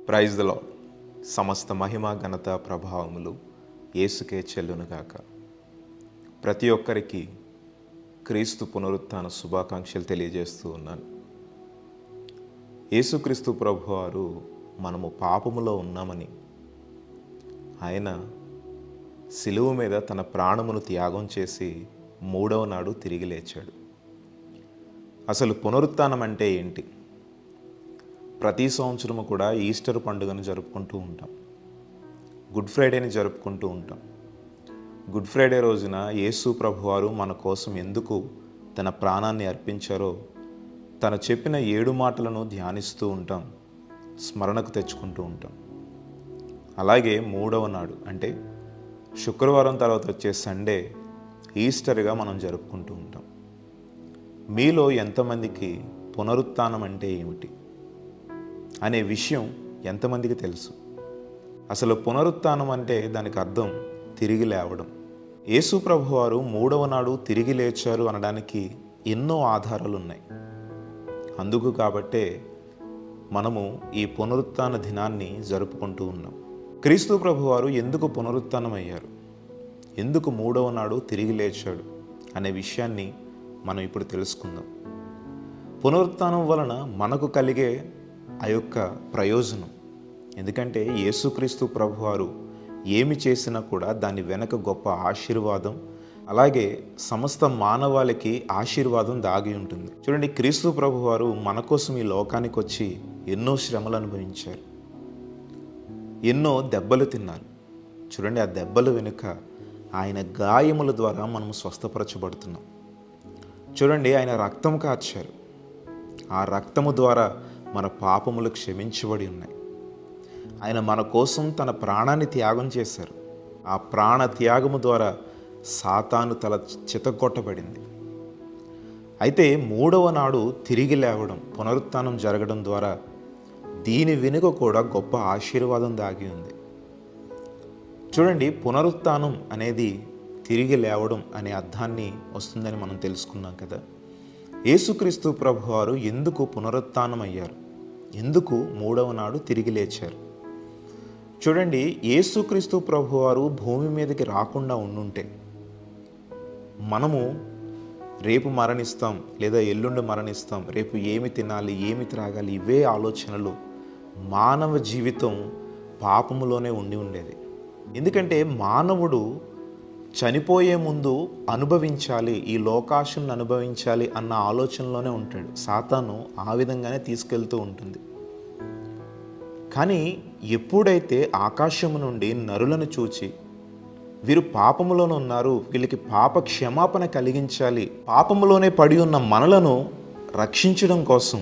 Praise the lord. సమస్త మహిమ ఘనత ప్రభావములు యేసుకే చెల్లునుగాక. ప్రతి ఒక్కరికి క్రీస్తు పునరుత్థాన శుభాకాంక్షలు తెలియజేస్తూ ఉన్నాను. యేసుక్రీస్తు ప్రభువారు మనము పాపములో ఉన్నామని ఆయన సిలువ మీద తన ప్రాణమును త్యాగం చేసి మూడవ నాడు తిరిగి లేచాడు. అసలు పునరుత్థానం అంటే ఏంటి? ప్రతి సంవత్సరము కూడా ఈస్టర్ పండుగను జరుపుకుంటూ ఉంటాం. గుడ్ ఫ్రైడేని జరుపుకుంటూ ఉంటాం. గుడ్ ఫ్రైడే రోజున యేసు ప్రభువారు మన కోసం ఎందుకు తన ప్రాణాన్ని అర్పించారో తను చెప్పిన 7 మాటలను ధ్యానిస్తూ ఉంటాం, స్మరణకు తెచ్చుకుంటూ ఉంటాం. అలాగే మూడవ నాడు అంటే శుక్రవారం తర్వాత వచ్చే సండే ఈస్టర్గా మనం జరుపుకుంటూ ఉంటాం. మీలో ఎంతమందికి పునరుత్థానం అంటే ఏమిటి అనే విషయం ఎంతమందికి తెలుసు? అసలు పునరుత్థానం అంటే దానికి అర్థం తిరిగి లేవడం. యేసు ప్రభువారు మూడవ నాడు తిరిగి లేచారు అనడానికి ఎన్నో ఆధారాలు ఉన్నాయి. అందుకు కాబట్టే మనము ఈ పునరుత్థాన దినాన్ని జరుపుకుంటూ ఉన్నాం. క్రీస్తు ప్రభువారు ఎందుకు పునరుత్థానం అయ్యారు, ఎందుకు మూడవ నాడు తిరిగి లేచాడు అనే విషయాన్ని మనం ఇప్పుడు తెలుసుకుందాం. పునరుత్థానం వలన మనకు కలిగే ఆ యొక్క ప్రయోజనం, ఎందుకంటే యేసుక్రీస్తు ప్రభువారు ఏమి చేసినా కూడా దాని వెనక గొప్ప ఆశీర్వాదం, అలాగే సమస్త మానవాళికి ఆశీర్వాదం దాగి ఉంటుంది. చూడండి, క్రీస్తు ప్రభువారు మన కోసం ఈ లోకానికి వచ్చి ఎన్నో శ్రమలు అనుభవించారు, ఎన్నో దెబ్బలు తిన్నారు. చూడండి, ఆ దెబ్బల వెనుక ఆయన గాయముల ద్వారా మనం స్వస్థపరచబడుతున్నాం. చూడండి, ఆయన రక్తం కార్చారు. ఆ రక్తము ద్వారా మన పాపములు క్షమించబడి ఉన్నాయి. ఆయన మన కోసం తన ప్రాణాన్ని త్యాగం చేశారు. ఆ ప్రాణ త్యాగము ద్వారా సాతాను తల చితగొట్టబడింది. అయితే మూడవ నాడు తిరిగి లేవడం, పునరుత్థానం జరగడం ద్వారా దీని వెనుక కూడా గొప్ప ఆశీర్వాదం దాగి ఉంది. చూడండి, పునరుత్థానం అనేది తిరిగి లేవడం అనే అర్థాన్ని వస్తుందని మనం తెలుసుకున్నాం కదా. యేసుక్రీస్తు ప్రభువారు ఎందుకు పునరుత్థానం అయ్యారు, ఎందుకు మూడవ నాడు తిరిగి లేచారు? చూడండి, యేసుక్రీస్తు ప్రభువారు భూమి మీదకి రాకుండా ఉండుంటే మనము రేపు మరణిస్తాం లేదా ఎల్లుండి మరణిస్తాం, రేపు ఏమి తినాలి, ఏమి త్రాగాలి, ఇవే ఆలోచనలు. మానవ జీవితం పాపములోనే ఉండి ఉండేది. ఎందుకంటే మానవుడు చనిపోయే ముందు అనుభవించాలి, ఈ లోకాశలను అనుభవించాలి అన్న ఆలోచనలోనే ఉంటాడు. సాతాను ఆ విధంగానే తీసుకెళ్తూ ఉంటుంది. కానీ ఎప్పుడైతే ఆకాశము నుండి నరులను చూచి వీరు పాపములోనే ఉన్నారు, వీళ్ళకి పాప క్షమాపణ కలిగించాలి, పాపములోనే పడి ఉన్న మనలను రక్షించడం కోసం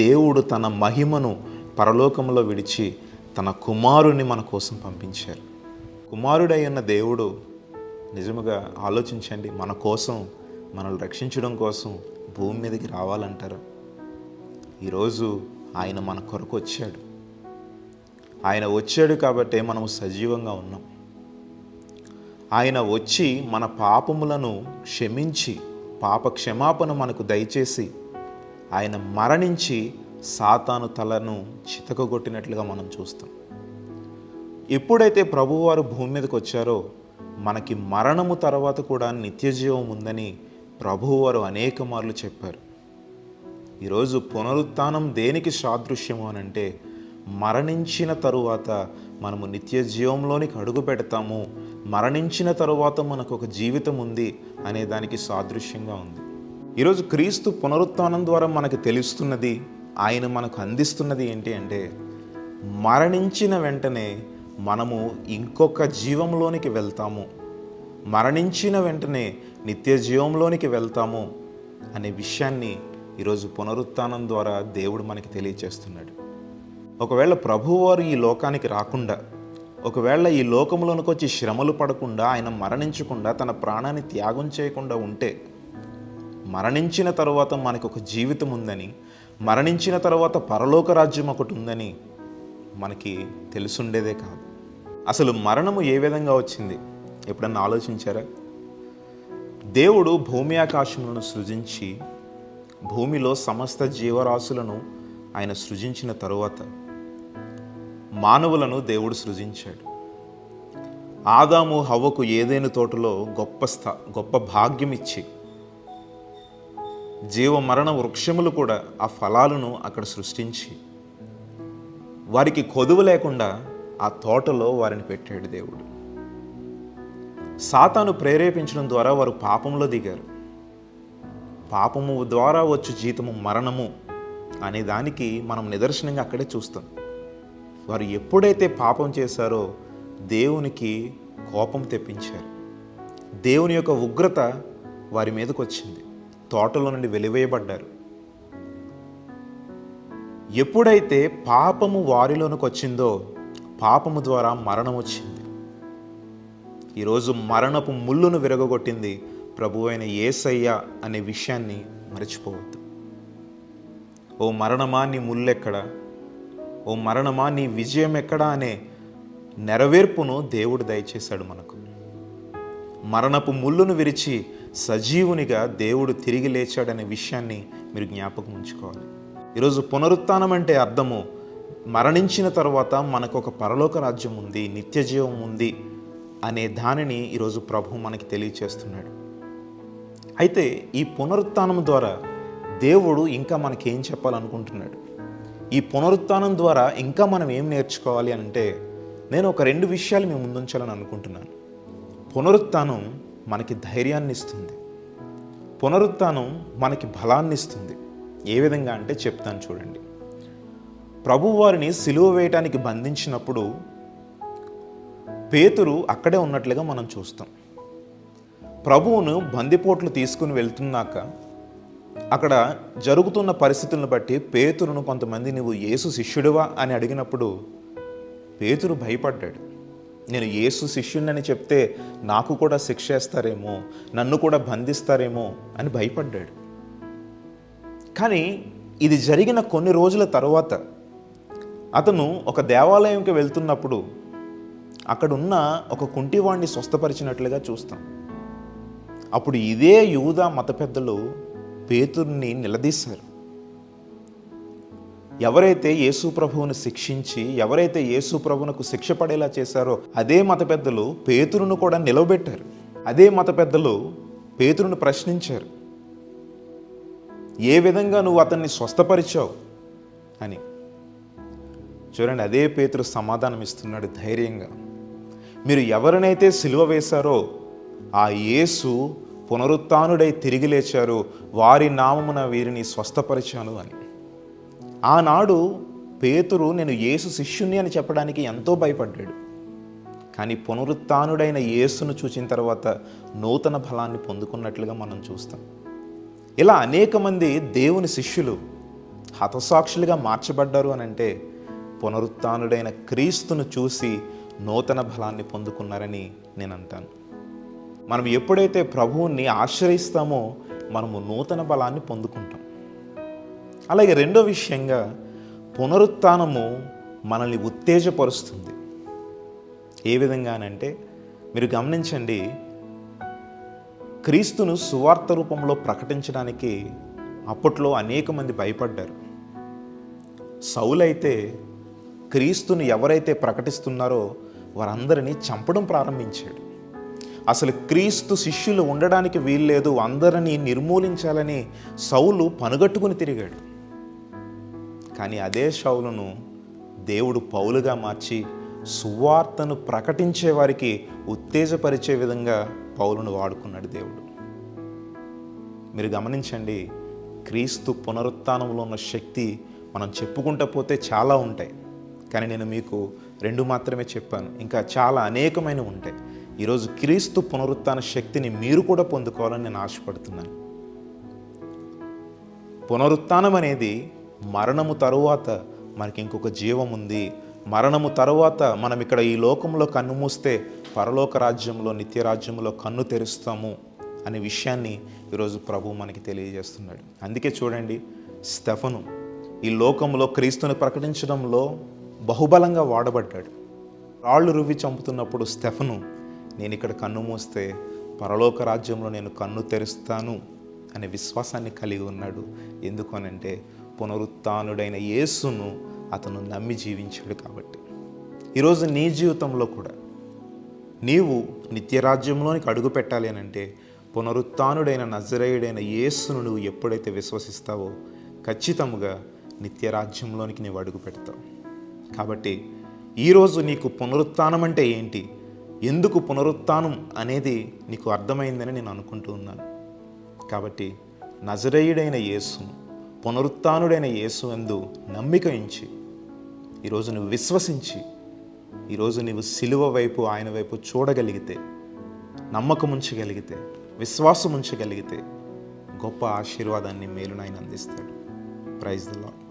దేవుడు తన మహిమను పరలోకంలో విడిచి తన కుమారుని మన కోసం పంపించారు. కుమారుడై ఉన్న దేవుడు నిజముగా ఆలోచించండి, మన కోసం, మనల్ని రక్షించడం కోసం భూమి మీదకి రావాలంటారా? ఈరోజు ఆయన మన కొరకు వచ్చాడు. ఆయన వచ్చాడు కాబట్టే మనము సజీవంగా ఉన్నాం. ఆయన వచ్చి మన పాపములను క్షమించి పాప క్షమాపణ మనకు దయచేసి ఆయన మరణించి సాతాను తలను చితకగొట్టినట్లుగా మనం చూస్తాం. ఎప్పుడైతే ప్రభువారు భూమి మీదకి వచ్చారో మనకి మరణము తర్వాత కూడా నిత్యజీవం ఉందని ప్రభువారు అనేక మార్లు చెప్పారు. ఈరోజు పునరుత్థానం దేనికి సాదృశ్యము అనంటే, మరణించిన తరువాత మనము నిత్య జీవంలోనికి అడుగు పెడతాము, మరణించిన తరువాత మనకు ఒక జీవితం ఉంది అనే దానికి సాదృశ్యంగా ఉంది. ఈరోజు క్రీస్తు పునరుత్థానం ద్వారా మనకు తెలుస్తున్నది, ఆయన మనకు అందిస్తున్నది ఏంటి అంటే, మరణించిన వెంటనే మనము ఇంకొక జీవంలోనికి వెళ్తాము, మరణించిన వెంటనే నిత్య జీవంలోనికి వెళ్తాము అనే విషయాన్ని ఈరోజు పునరుత్థానం ద్వారా దేవుడు మనకి తెలియచేస్తున్నాడు. ఒకవేళ ప్రభువారు ఈ లోకానికి రాకుండా, ఒకవేళ ఈ లోకంలోనికి వచ్చి శ్రమలు పడకుండా, ఆయన మరణించకుండా, తన ప్రాణాన్ని త్యాగం చేయకుండా ఉంటే, మరణించిన తర్వాత మనకు ఒక జీవితం ఉందని, మరణించిన తర్వాత పరలోక రాజ్యం ఒకటి ఉందని మనకి తెలుసుండేదే కాదు. అసలు మరణము ఏ విధంగా వచ్చింది ఎప్పుడన్నా ఆలోచించారా? దేవుడు భూమి ఆకాశములను సృజించి భూమిలో సమస్త జీవరాశులను ఆయన సృజించిన తరువాత మానవులను దేవుడు సృజించాడు. ఆదాము హవ్వకు ఏదైనా తోటలో గొప్ప భాగ్యం ఇచ్చి జీవ మరణ వృక్షములు కూడా ఆ ఫలాలను అక్కడ సృష్టించి వారికి కొదువు లేకుండా ఆ తోటలో వారిని పెట్టాడు దేవుడు. సాతాను ప్రేరేపించడం ద్వారా వారు పాపంలో దిగారు. పాపము ద్వారా వచ్చు జీతము మరణము అనే దానికి మనం నిదర్శనంగా అక్కడే చూస్తాం. వారు ఎప్పుడైతే పాపం చేశారో దేవునికి కోపం తెప్పించారు. దేవుని యొక్క ఉగ్రత వారి మీదకి వచ్చింది. తోటలో నుండి వెలివేయబడ్డారు. ఎప్పుడైతే పాపము వారిలోనికి వచ్చిందో పాపము ద్వారా మరణం వచ్చింది. ఈరోజు మరణపు ముళ్ళును విరగొట్టింది ప్రభువైన యేసయ్య అనే విషయాన్ని మర్చిపోవద్దు. ఓ మరణమా నీ ముళ్ళెక్కడా, ఓ మరణమా నీ విజయం ఎక్కడా అనే నెరవేర్పును దేవుడు దయచేశాడు మనకు. మరణపు ముళ్ళును విరిచి సజీవునిగా దేవుడు తిరిగి లేచాడనే విషయాన్ని మీరు జ్ఞాపకం ఉంచుకోవాలి. ఈరోజు పునరుత్థానం అంటే అర్థము మరణించిన తర్వాత మనకు ఒక పరలోక రాజ్యం ఉంది, నిత్య జీవం ఉంది అనే దానిని ఈరోజు ప్రభు మనకి తెలియచేస్తున్నాడు. అయితే ఈ పునరుత్థానం ద్వారా దేవుడు ఇంకా మనకేం చెప్పాలనుకుంటున్నాడు? ఈ పునరుత్థానం ద్వారా ఇంకా మనం ఏం నేర్చుకోవాలి అని అంటే నేను ఒక 2 విషయాలు మేము ముందుంచాలని అనుకుంటున్నాను. పునరుత్థానం మనకి ధైర్యాన్ని ఇస్తుంది. పునరుత్థానం మనకి బలాన్ని ఇస్తుంది. ఏ విధంగా అంటే చెప్తాను చూడండి. ప్రభువారిని సిలువ వేయటానికి బంధించినప్పుడు పేతురు అక్కడే ఉన్నట్లుగా మనం చూస్తాం. ప్రభువును బందిపోట్లు తీసుకుని వెళ్తున్నాక అక్కడ జరుగుతున్న పరిస్థితులను బట్టి పేతురును కొంతమంది నువ్వు యేసు శిష్యుడివా అని అడిగినప్పుడు పేతురు భయపడ్డాడు. నేను యేసు శిష్యుడిని చెప్తే నాకు కూడా శిక్ష వేస్తారేమో, నన్ను కూడా బంధిస్తారేమో అని భయపడ్డాడు. కానీ ఇది జరిగిన కొన్ని రోజుల తర్వాత అతను ఒక దేవాలయంకి వెళ్తున్నప్పుడు అక్కడున్న ఒక కుంటివాణ్ణి స్వస్థపరిచినట్లుగా చూస్తాం. అప్పుడు ఇదే యూదా మత పెద్దలు పేతురుని నిలదీశారు. ఎవరైతే యేసు ప్రభువును శిక్షించి ఎవరైతే యేసు ప్రభువునకు శిక్ష పడేలా చేశారో అదే మత పెద్దలు పేతురును కూడా నిలవబెట్టారు. అదే మత పెద్దలు పేతురును ప్రశ్నించారు, ఏ విధంగా నువ్వు అతన్ని స్వస్థపరిచావు అని. చూడండి, అదే పేతురు సమాధానం ఇస్తున్నాడు ధైర్యంగా. మీరు ఎవరినైతే సిలువ వేశారో ఆ యేసు పునరుత్థానుడై తిరిగి లేచారు, వారి నామమున వీరిని స్వస్థపరిచాను అని. ఆనాడు పేతురు నేను యేసు శిష్యుని అని చెప్పడానికి ఎంతో భయపడ్డాడు. కానీ పునరుత్థానుడైన యేసును చూసిన తర్వాత నూతన బలాన్ని పొందుకున్నట్లుగా మనం చూస్తాం. ఇలా అనేక మంది దేవుని శిష్యులు హతసాక్షులుగా మార్చబడ్డారు అని అంటే పునరుత్థానుడైన క్రీస్తును చూసి నూతన బలాన్ని పొందుకున్నారని నేను అంటాను. మనం ఎప్పుడైతే ప్రభువుని ఆశ్రయిస్తామో మనము నూతన బలాన్ని పొందుకుంటాం. అలాగే రెండో విషయంగా పునరుత్థానము మనల్ని ఉత్తేజపరుస్తుంది. ఏ విధంగానంటే మీరు గమనించండి, క్రీస్తును సువార్త రూపంలో ప్రకటించడానికి అప్పట్లో అనేక మంది భయపడ్డారు. సౌలైతే క్రీస్తును ఎవరైతే ప్రకటిస్తున్నారో వారందరినీ చంపడం ప్రారంభించాడు. అసలు క్రీస్తు శిష్యులు ఉండడానికి వీల్లేదు, అందరినీ నిర్మూలించాలని సౌలు పనుగట్టుకుని తిరిగాడు. కానీ అదే సౌలును దేవుడు పౌలుగా మార్చి సువార్తను ప్రకటించే వారికి ఉత్తేజపరిచే విధంగా పౌలును వాడుకున్నాడు దేవుడు. మీరు గమనించండి, క్రీస్తు పునరుత్థానంలో ఉన్న శక్తి మనం చెప్పుకుంటూ పోతే చాలా ఉంటాయి. కానీ నేను మీకు 2 మాత్రమే చెప్పాను, ఇంకా చాలా అనేకమైనవి ఉంటాయి. ఈరోజు క్రీస్తు పునరుత్థాన శక్తిని మీరు కూడా పొందుకోవాలని నేను ఆశపడుతున్నాను. పునరుత్థానం అనేది మరణము తరువాత మనకి ఇంకొక జీవం ఉంది. మరణము తరువాత మనం ఇక్కడ ఈ లోకంలో కన్ను మూస్తే పరలోక రాజ్యంలో నిత్య రాజ్యంలో కన్ను తెరుస్తాము అనే విషయాన్ని ఈరోజు ప్రభు మనకి తెలియజేస్తున్నాడు. అందుకే చూడండి, స్టెఫను ఈ లోకంలో క్రీస్తుని ప్రకటించడంలో బహుబలంగా వాడబడ్డాడు. రాళ్ళు రువ్వి చంపుతున్నప్పుడు స్టెఫను నేను ఇక్కడ కన్ను మూస్తే పరలోక రాజ్యంలో నేను కన్ను తెరుస్తాను అనే విశ్వాసాన్ని కలిగి ఉన్నాడు. ఎందుకనంటే పునరుత్థానుడైన యేసును అతను నమ్మి జీవించాడు కాబట్టి. ఈరోజు నీ జీవితంలో కూడా నీవు నిత్యరాజ్యంలోనికి అడుగు పెట్టాలి అని అంటే పునరుత్థానుడైన నజరేయుడైన యేసును నువ్వు ఎప్పుడైతే విశ్వసిస్తావో ఖచ్చితంగా నిత్యరాజ్యంలోనికి నీవు అడుగు పెడతావు. కాబట్టి ఈరోజు నీకు పునరుత్థానం అంటే ఏంటి, ఎందుకు పునరుత్థానం అనేది నీకు అర్థమైందని నేను అనుకుంటూ ఉన్నాను. కాబట్టి నజరేయుడైన యేసును, పునరుత్థానుడైన యేసు యందు నమ్మిక ఉంచి ఈరోజు నువ్వు విశ్వసించి ఈరోజు నీవు సిలువ వైపు, ఆయన వైపు చూడగలిగితే, నమ్మకం ఉంచగలిగితే, విశ్వాసం ఉంచగలిగితే గొప్ప ఆశీర్వాదాన్ని మేలును ఆయన అందిస్తాడు. Praise the lord.